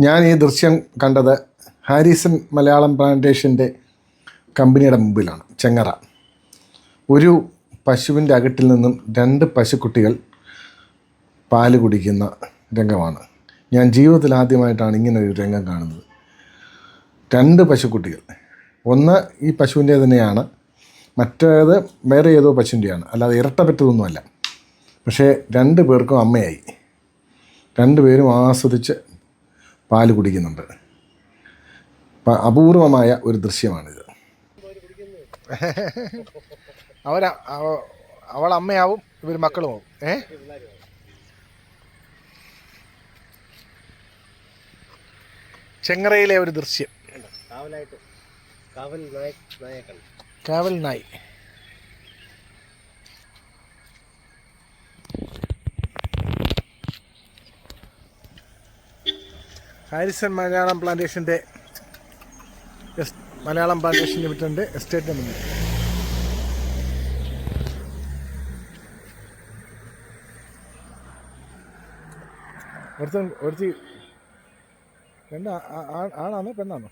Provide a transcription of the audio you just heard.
ഞാൻ ഈ ദൃശ്യം കണ്ടത് ഹാരിസൺ മലയാളം പ്ലാന്റേഷൻ്റെ കമ്പനിയുടെ മുമ്പിലാണ്. ചെങ്ങറ ഒരു പശുവിൻ്റെ അകട്ടിൽ നിന്നും 2 പശുക്കുട്ടികൾ പാല് കുടിക്കുന്ന രംഗമാണ്. ഞാൻ ജീവിതത്തിൽ ആദ്യമായിട്ടാണ് ഇങ്ങനെ ഒരു രംഗം കാണുന്നത്. 2 പശുക്കുട്ടികൾ, ഒന്ന് ഈ പശുവിൻ്റെ തന്നെയാണ്, മറ്റേത് വേറെ ഏതോ പശുവിൻ്റെയാണ്, അല്ലാതെ ഇരട്ടപ്പെട്ടതൊന്നുമല്ല. പക്ഷേ 2 പേർക്കും അമ്മയായി, 2 പേരും ആസ്വദിച്ച് പാല് കുടിക്കുന്നുണ്ട്. അപൂർവമായ ഒരു ദൃശ്യമാണിത്. അവൾ അമ്മയാവും, ഇവർ മക്കളുമാവും. ചെങ്ങറയിലെ ഒരു ദൃശ്യം. കാവൽ നായ്. ഹാരിസൺ മലയാളം പ്ലാന്റേഷൻ ലിമിറ്റഡിൻ്റെ എസ്റ്റേറ്റിന് മുന്നിൽ ഒരുത്തി ആണാണോ പെണ്ണാണോ?